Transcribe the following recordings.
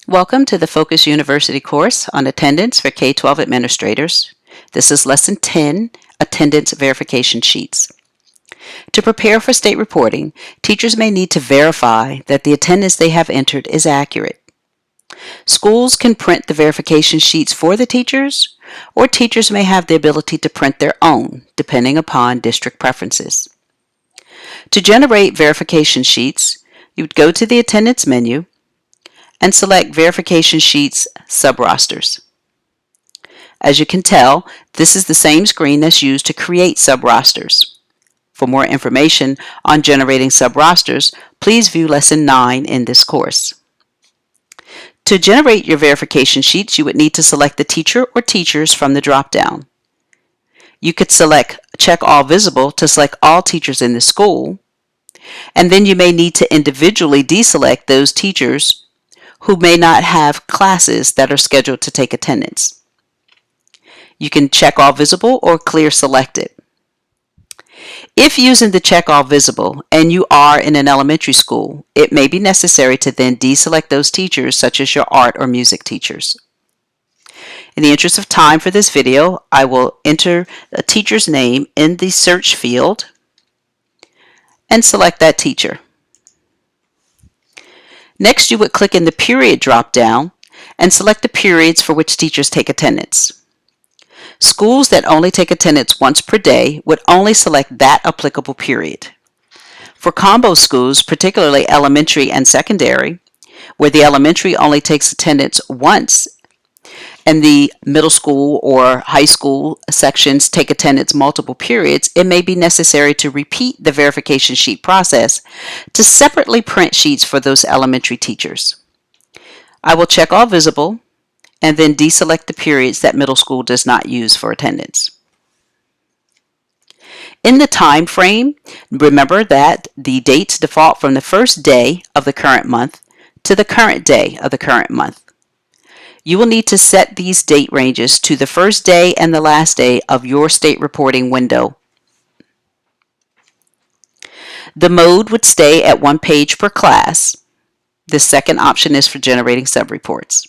Welcome to the Focus University course on attendance for K-12 administrators. This is Lesson 10, Attendance Verification Sheets. To prepare for state reporting, teachers may need to verify that the attendance they have entered is accurate. Schools can print the verification sheets for the teachers, or teachers may have the ability to print their own, depending upon district preferences. To generate verification sheets, you would go to the Attendance menu and select Verification Sheets Sub-Rosters. As you can tell, this is the same screen that's used to create sub-rosters. For more information on generating sub-rosters, please view Lesson 9 in this course. To generate your verification sheets, you would need to select the teacher or teachers from the drop-down. You could select Check All Visible to select all teachers in the school, and then you may need to individually deselect those teachers who may not have classes that are scheduled to take attendance. You can check all visible or clear selected. If using the check all visible and you are in an elementary school, it may be necessary to then deselect those teachers such as your art or music teachers. In the interest of time for this video, I will enter a teacher's name in the search field and select that teacher. Next, you would click in the period drop-down and select the periods for which teachers take attendance. Schools that only take attendance once per day would only select that applicable period. For combo schools, particularly elementary and secondary, where the elementary only takes attendance once and the middle school or high school sections take attendance multiple periods, it may be necessary to repeat the verification sheet process to separately print sheets for those elementary teachers. I will check all visible and then deselect the periods that middle school does not use for attendance. In the time frame, remember that the dates default from the first day of the current month to the current day of the current month. You will need to set these date ranges to the first day and the last day of your state reporting window. The mode would stay at 1 page per class. The second option is for generating sub-reports.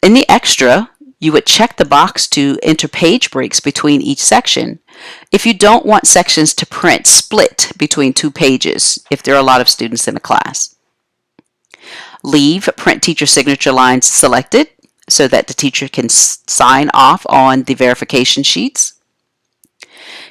In the extra, you would check the box to enter page breaks between each section if you don't want sections to print split between 2 pages if there are a lot of students in a class. Leave print teacher signature lines selected so that the teacher can sign off on the verification sheets.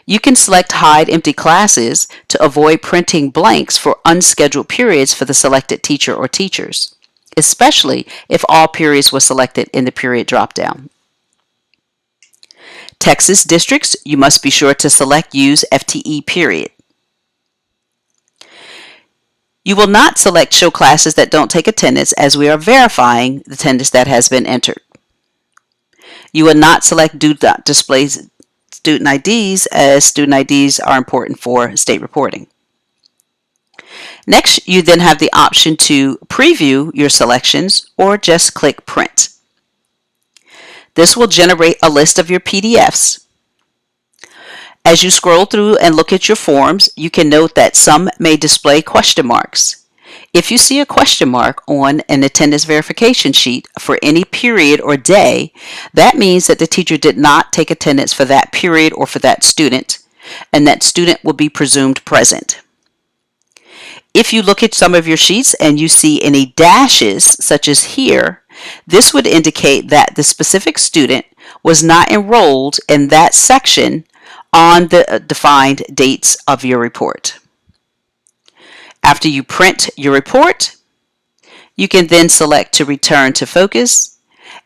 You can select hide empty classes to avoid printing blanks for unscheduled periods for the selected teacher or teachers, especially if all periods were selected in the period dropdown. Texas districts, you must be sure to select Use FTE period. You will not select Show Classes that don't take attendance as we are verifying the attendance that has been entered. You will not select Do Not Display Student IDs as student IDs are important for state reporting. Next, you then have the option to preview your selections or just click Print. This will generate a list of your PDFs. As you scroll through and look at your forms, you can note that some may display question marks. If you see a question mark on an attendance verification sheet for any period or day, that means that the teacher did not take attendance for that period or for that student, and that student will be presumed present. If you look at some of your sheets and you see any dashes, such as here, this would indicate that the specific student was not enrolled in that section on the defined dates of your report. After you print your report, you can then select to return to Focus,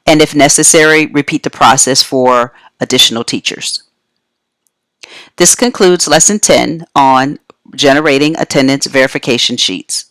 and if necessary, repeat the process for additional teachers. This concludes Lesson 10 on generating attendance verification sheets.